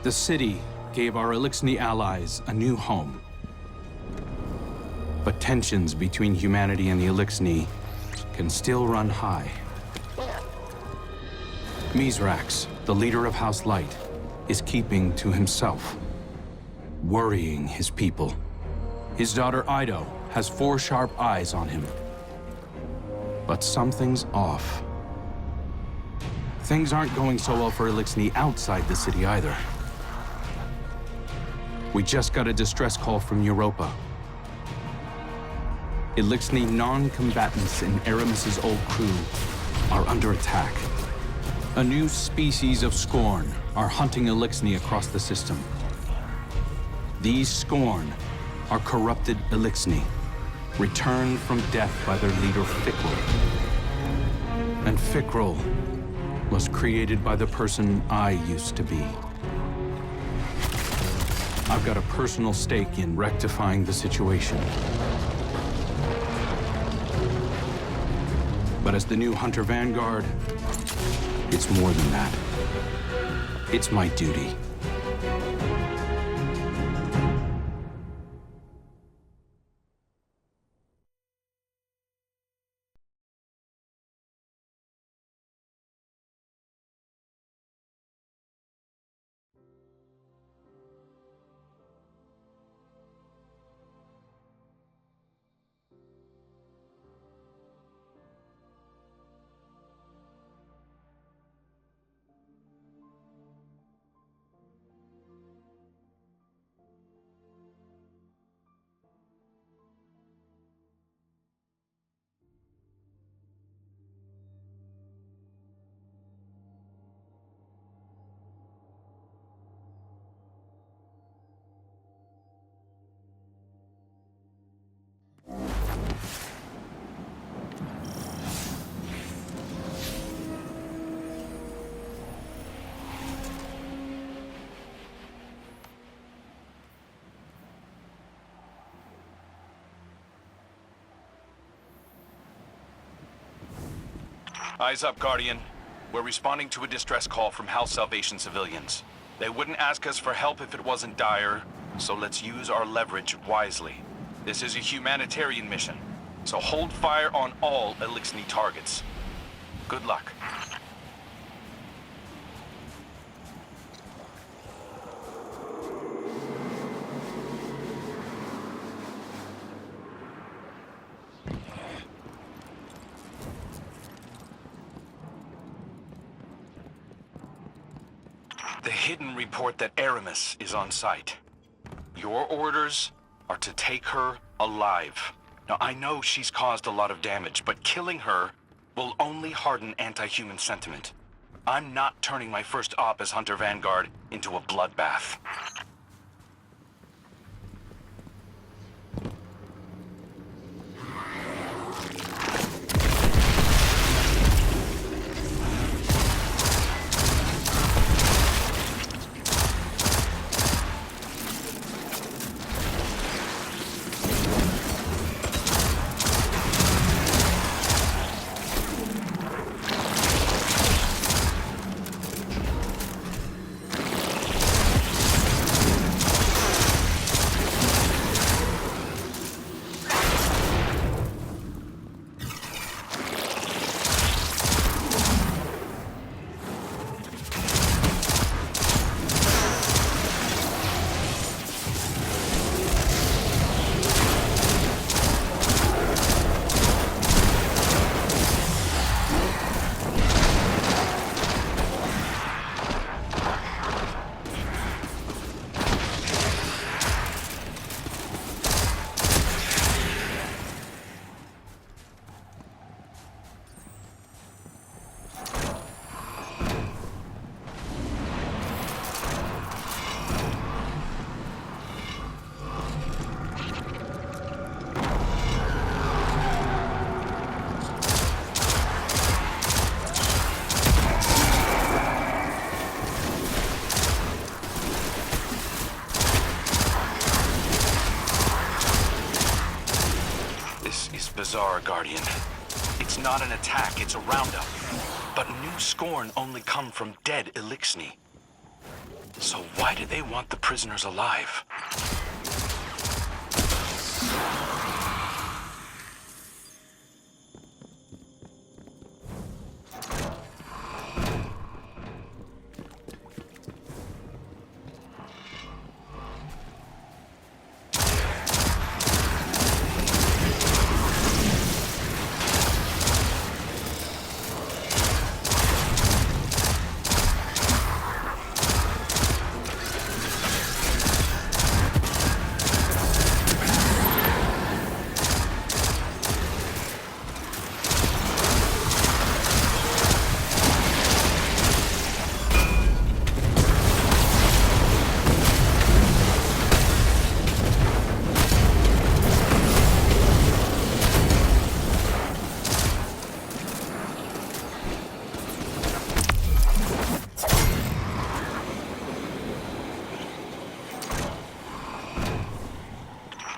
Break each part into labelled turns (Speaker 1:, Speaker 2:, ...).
Speaker 1: The city gave our Elixni allies a new home. But tensions between humanity and the Elixni can still run high. Mizrax, the leader of House Light, is keeping to himself, worrying his people. His daughter Ido has 4 sharp eyes on him. But something's off. Things aren't going so well for Elixni outside the city either. We just got a distress call from Europa. Elixni non-combatants in Aramis's old crew are under attack. A new species of Scorn are hunting Elixni across the system. These Scorn are corrupted Elixni, returned from death by their leader Fikrul. And Fikrul was created by the person I used to be. I've got a personal stake in rectifying the situation. But as the new Hunter Vanguard, it's more than that. It's my duty.
Speaker 2: Eyes up, Guardian. We're responding to a distress call from House Salvation civilians. They wouldn't ask us for help if it wasn't dire, so let's use our leverage wisely. This is a humanitarian mission, so hold fire on all Elixni targets. Good luck. The hidden report that Aramis is on site. Your orders are to take her alive. Now, I know she's caused a lot of damage, but killing her will only harden anti-human sentiment. I'm not turning my first op as Hunter Vanguard into a bloodbath. Bizarre, Guardian. It's not an attack, it's a roundup. But new Scorn only come from dead Elixni. So why do they want the prisoners alive?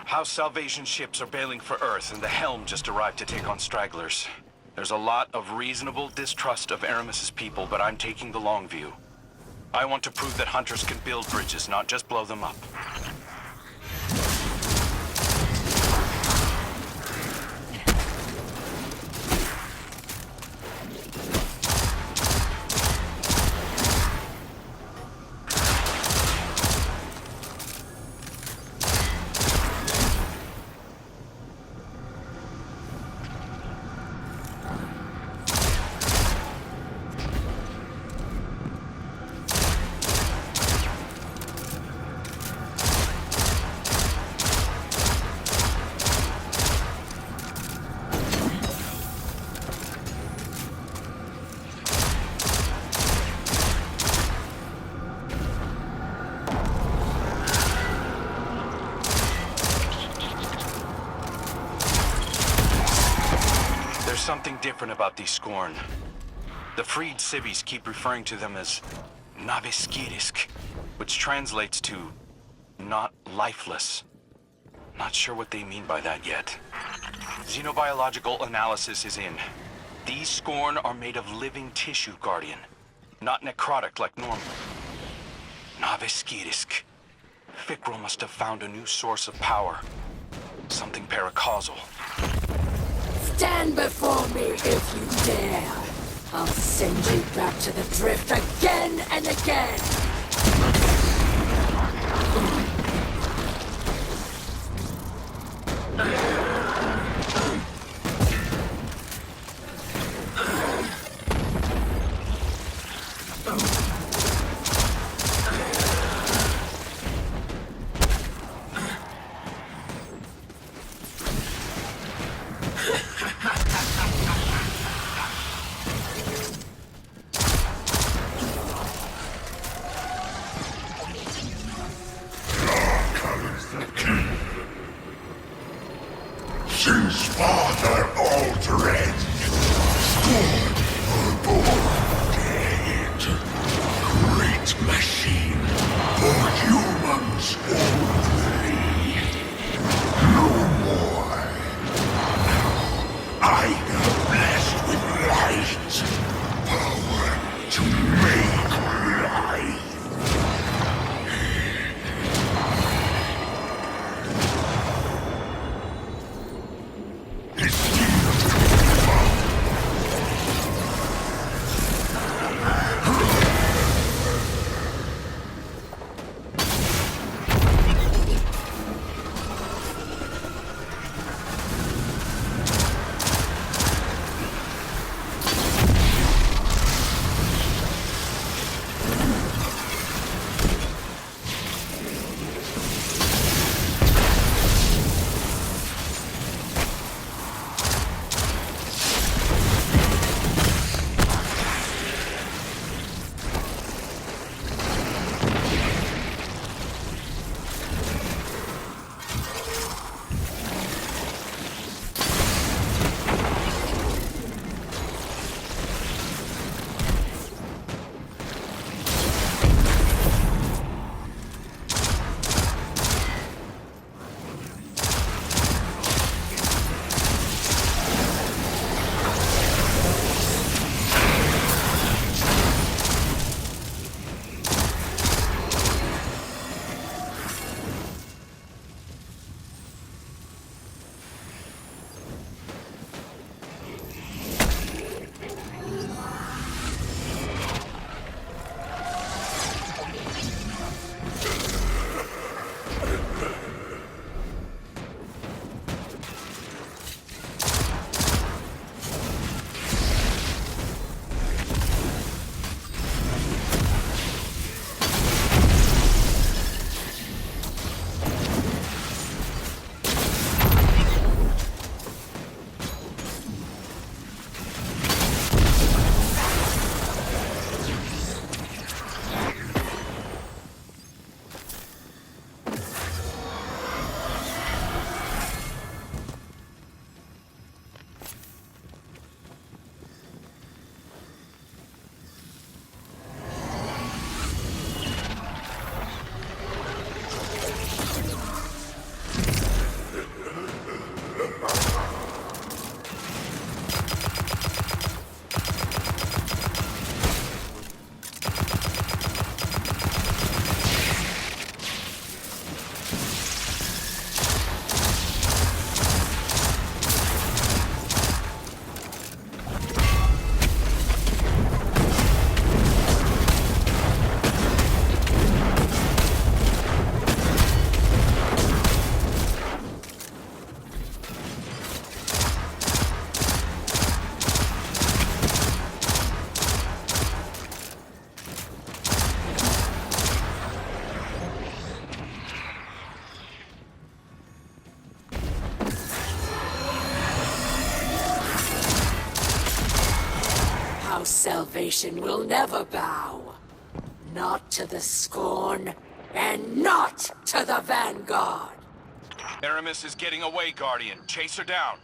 Speaker 2: House Salvation ships are bailing for Earth, and the Helm just arrived to take on stragglers. There's a lot of reasonable distrust of Aramis's people, but I'm taking the long view. I want to prove that hunters can build bridges, not just blow them up. There's something different about these Scorn. The freed civvies keep referring to them as Naviskirisk, which translates to not lifeless. Not sure what they mean by that yet. Xenobiological analysis is in. These Scorn are made of living tissue, Guardian. Not necrotic like normal. Naviskirisk. Fikrul must have found a new source of power. Something paracausal.
Speaker 3: Stand before me if you dare. I'll send you back to the drift again and again.
Speaker 4: Since Father Aldred, Scorn were born dead. Great machine for humans only. No more. I am blessed with light, power to make life. Esteemed
Speaker 3: House Salvation will never bow. Not to the Scorn, and not to the Vanguard.
Speaker 2: Aramis is getting away, Guardian. Chase her down.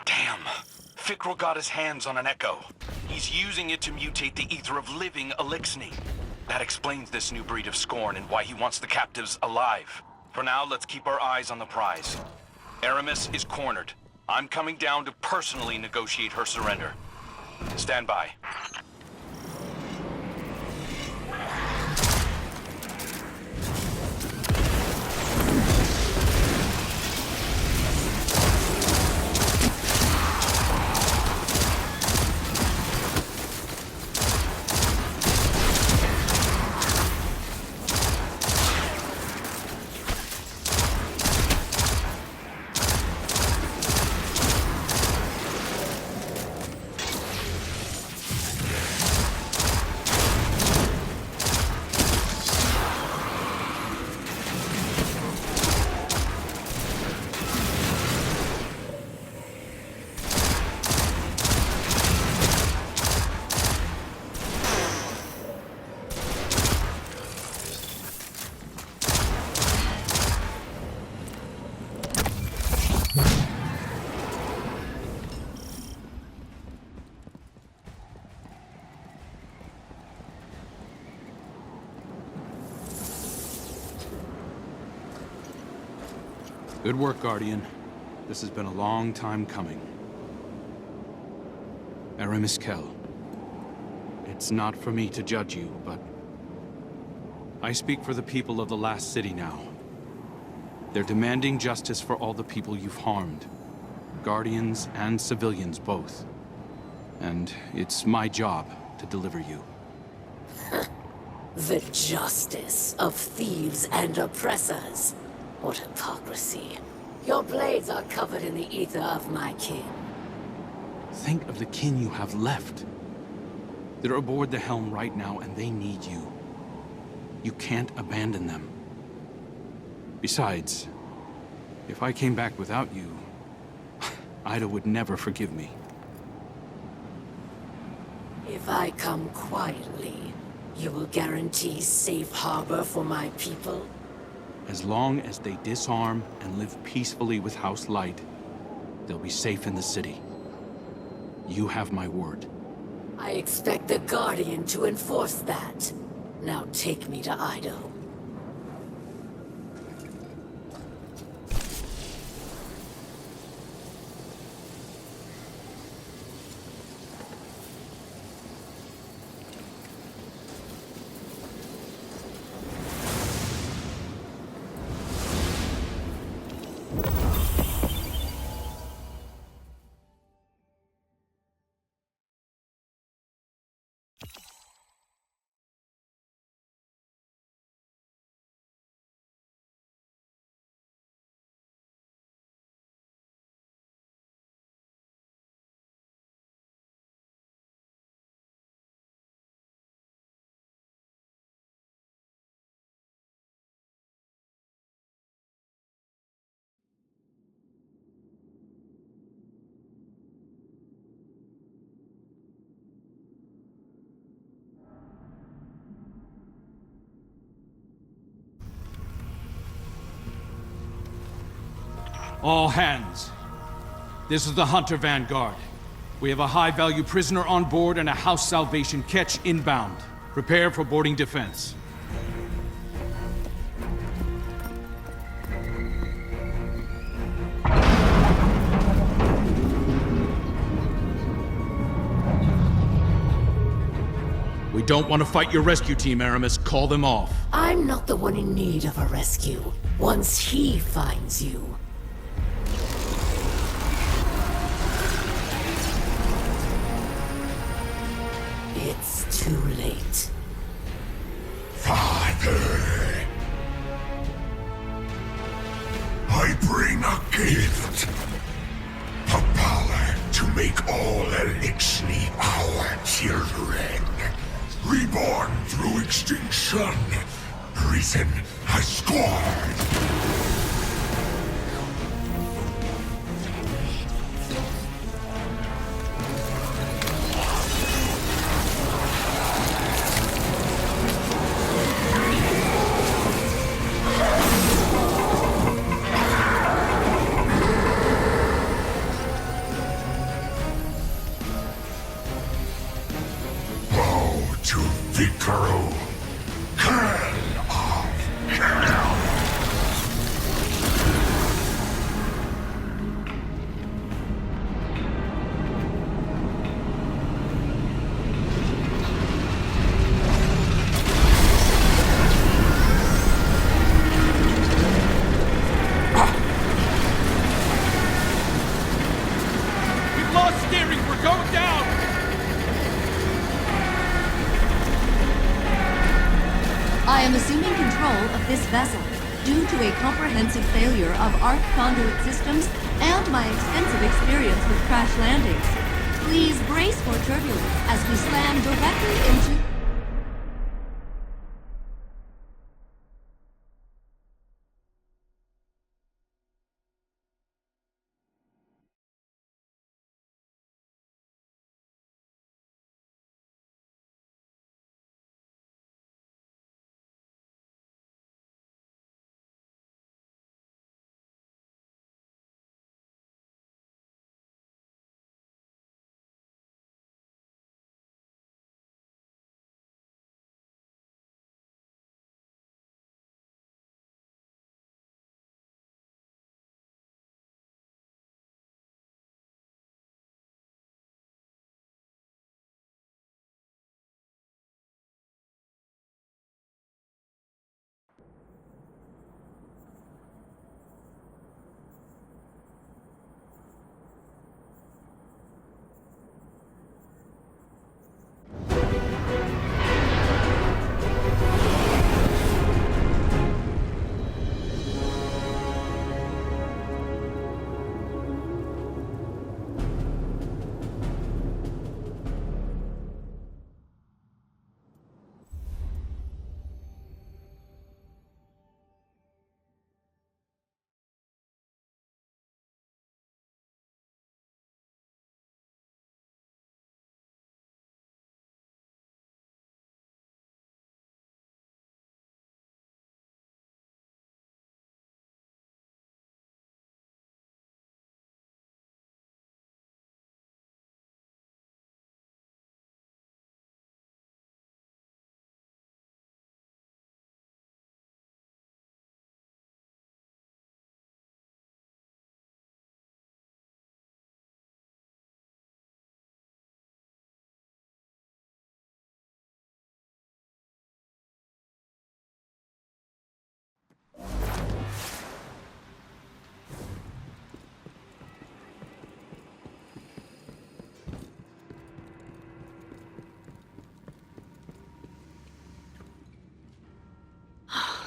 Speaker 2: Damn. Fikrul got his hands on an echo. He's using it to mutate the ether of living Elixni. That explains this new breed of Scorn and why he wants the captives alive. For now, let's keep our eyes on the prize. Aramis is cornered. I'm coming down to personally negotiate her surrender. Stand by.
Speaker 1: Good work, Guardian. This has been a long time coming. Aramis Kell. It's not for me to judge you, but I speak for the people of the last city now. They're demanding justice for all the people you've harmed. Guardians and civilians both. And it's my job to deliver you.
Speaker 3: The justice of thieves and oppressors. What hypocrisy. Your blades are covered in the ether of my kin.
Speaker 1: Think of the kin you have left. They're aboard the helm right now, and they need you. You can't abandon them. Besides, if I came back without you, Ida would never forgive me.
Speaker 3: If I come quietly, you will guarantee safe harbor for my people?
Speaker 1: As long as they disarm and live peacefully with House Light, they'll be safe in the city. You have my word.
Speaker 3: I expect the Guardian to enforce that. Now take me to Ido.
Speaker 1: All hands. This is the Hunter Vanguard. We have a high-value prisoner on board and a House Salvation catch inbound. Prepare for boarding defense. We don't want to fight your rescue team, Aramis. Call them off.
Speaker 3: I'm not the one in need of a rescue. Once he finds you, too late.
Speaker 4: Father, I bring a gift. The power to make all Elixni our children. Reborn through extinction. Risen as Scorn. Vicaro, Kern of Kern.
Speaker 1: We've lost steering! We're going down!
Speaker 5: I am assuming control of this vessel due to a comprehensive failure of arc conduit systems and my extensive experience with crash landings. Please brace for turbulence as we slam directly into...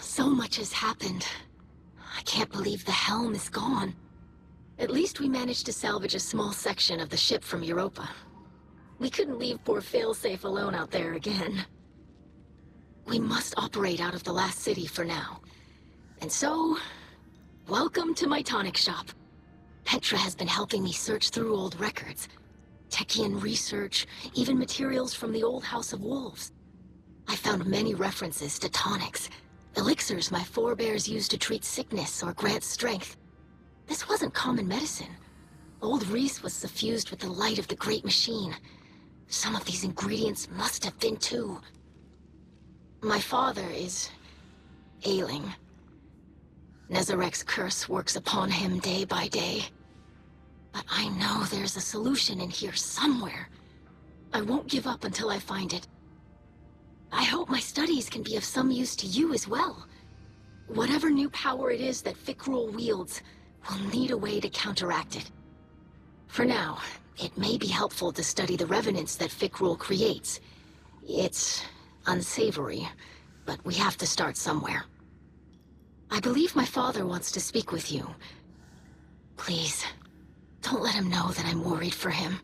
Speaker 6: So much has happened. I can't believe the helm is gone. At least we managed to salvage a small section of the ship from Europa. We couldn't leave poor Failsafe alone out there again. We must operate out of the last city for now. And so, welcome to my tonic shop. Petra has been helping me search through old records. Techian research, even materials from the old House of Wolves. I found many references to tonics. Elixirs my forebears used to treat sickness or grant strength. This wasn't common medicine. Old Reese was suffused with the light of the Great Machine. Some of these ingredients must have been too. My father is ailing. Nezarek's curse works upon him day by day. But I know there's a solution in here somewhere. I won't give up until I find it. I hope my studies can be of some use to you as well. Whatever new power it is that Fikrul wields, we'll need a way to counteract it. For now, it may be helpful to study the revenants that Fikrul creates. It's unsavory, but we have to start somewhere. I believe my father wants to speak with you. Please, don't let him know that I'm worried for him.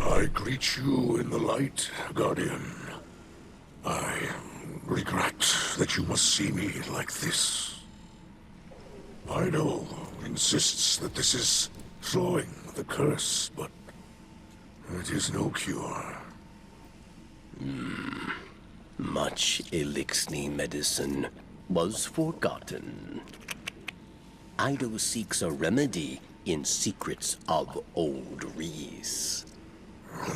Speaker 4: I greet you in the light, Guardian. I regret that you must see me like this. Ido insists that this is slowing the curse, but it is no cure.
Speaker 7: Much Elixni medicine was forgotten. Ido seeks a remedy in secrets of old Reese.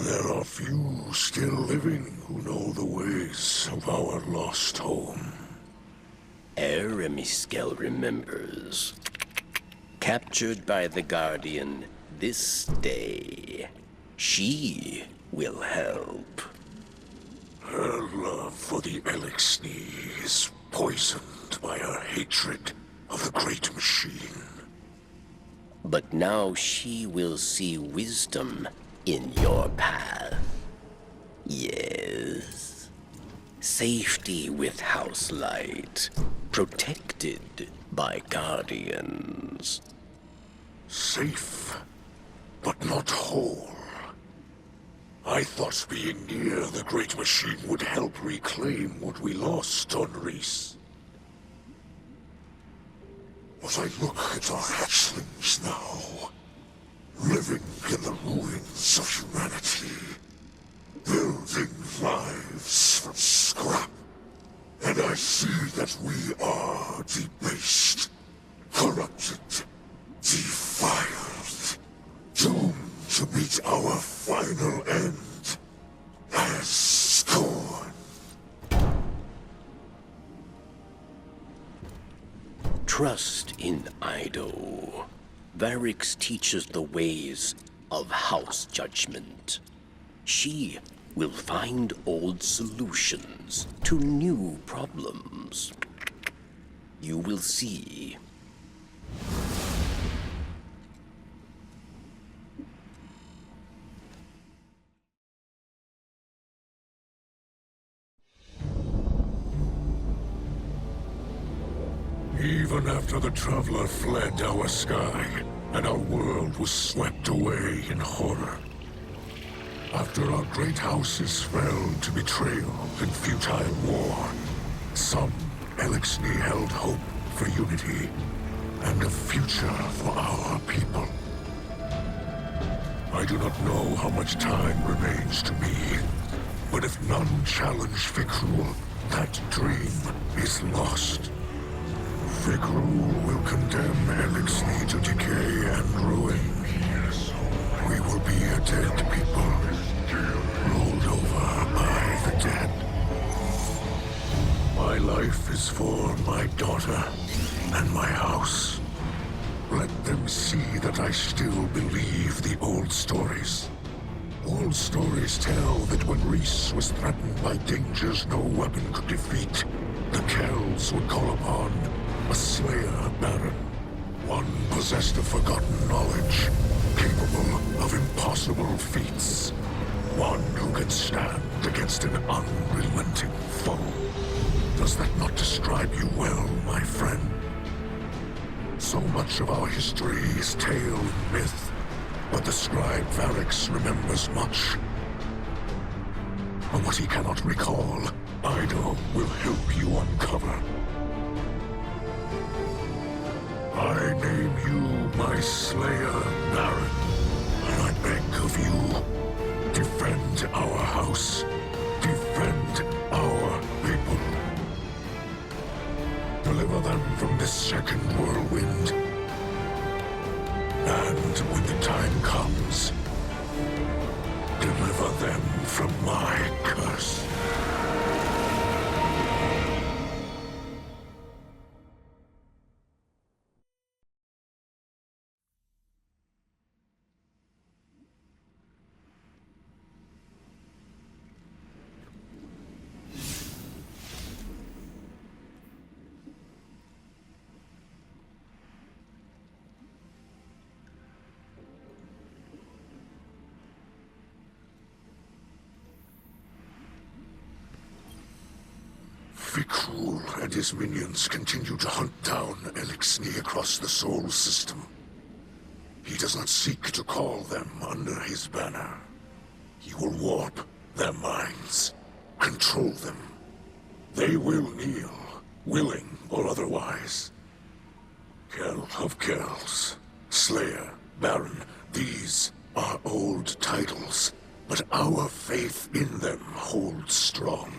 Speaker 4: There are few still living who know the ways of our lost home.
Speaker 7: Eremiskel remembers. Captured by the Guardian this day, she will help.
Speaker 4: Her love for the Elixni is poisoned by her hatred of the Great Machine.
Speaker 7: But now she will see wisdom in your path. Yes. Safety with house light, protected by guardians.
Speaker 4: Safe, but not whole. I thought being near the Great Machine would help reclaim what we lost on Reese. As I look at our hatchlings now, living in the ruins of humanity, building lives from scrap, and I see that we are debased, corrupted, defiled, doomed to meet our final end as scorn.
Speaker 7: Trust in Ido. Varix teaches the ways of house judgment. She will find old solutions to new problems. You will see.
Speaker 4: Even after the Traveler fled our sky, and our world was swept away in horror. After our great houses fell to betrayal and futile war, some Elixni held hope for unity and a future for our people. I do not know how much time remains to me, but if none challenge Fikrul, that dream is lost. Fikrul will condemn Elixni to decay and ruin. We will be a dead people, rolled over by the dead. My life is for my daughter and my house. Let them see that I still believe the old stories. Old stories tell that when Reese was threatened by dangers no weapon could defeat, the Kells would call upon a Slayer Baron. One possessed of forgotten knowledge, capable of impossible feats. One who can stand against an unrelenting foe. Does that not describe you well, my friend? So much of our history is tale and myth, but the scribe Varix remembers much. But what he cannot recall, Ido will help you uncover. I name you my Slayer Baron, and I beg of you, defend our house, defend our people. Deliver them from this second whirlwind. And when the time comes, deliver them from my curse. Fikul and his minions continue to hunt down Elixni across the Sol system. He does not seek to call them under his banner. He will warp their minds, control them. They will kneel, willing or otherwise. Kell of Kells, Slayer, Baron, these are old titles, but our faith in them holds strong.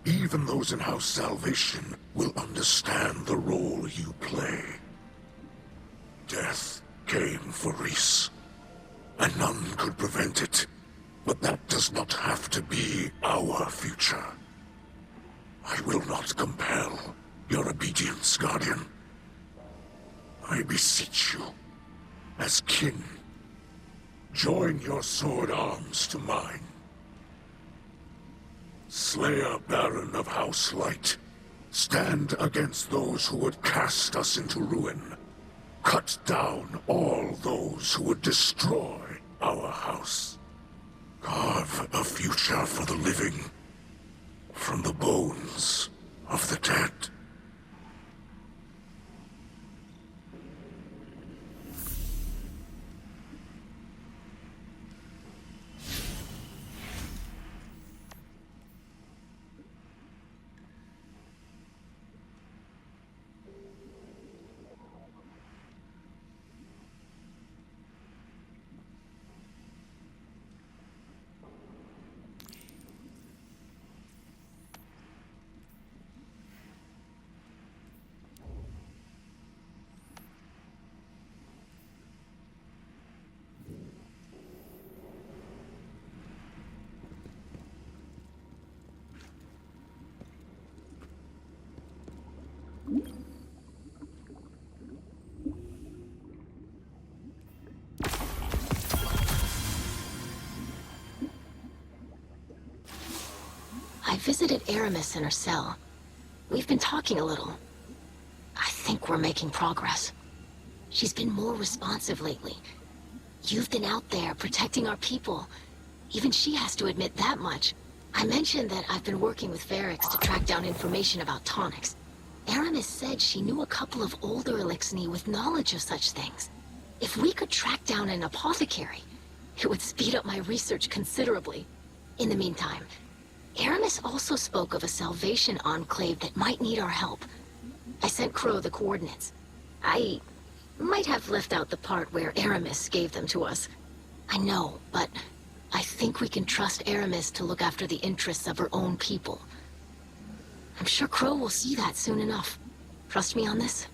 Speaker 4: Even those in House Salvation will understand the role you play. Death came for Reese, and none could prevent it. But that does not have to be our future. I will not compel your obedience, Guardian. I beseech you, as kin, join your sword arms to mine. Slayer Baron of House Light, stand against those who would cast us into ruin. Cut down all those who would destroy our house. Carve a future for the living from the bones of the dead.
Speaker 6: I visited Aramis in her cell. We've been talking a little. I think we're making progress. She's been more responsive lately. You've been out there protecting our people. Even she has to admit that much. I mentioned that I've been working with Varix to track down information about tonics. Aramis said she knew a couple of older Elixni with knowledge of such things. If we could track down an apothecary, it would speed up my research considerably. In the meantime, Aramis also spoke of a Salvation enclave that might need our help. I sent Crow the coordinates. I might have left out the part where Aramis gave them to us. I know, but I think we can trust Aramis to look after the interests of her own people. I'm sure Crow will see that soon enough. Trust me on this?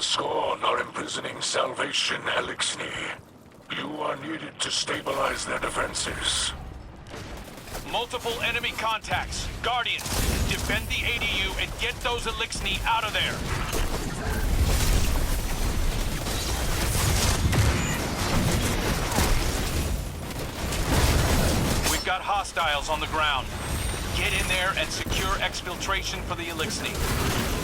Speaker 4: The Scorn are imprisoning Salvation Elixni. You are needed to stabilize their defenses.
Speaker 2: Multiple enemy contacts. Guardians, defend the ADU and get those Elixni out of there. We've got hostiles on the ground. Get in there and secure exfiltration for the Elixni.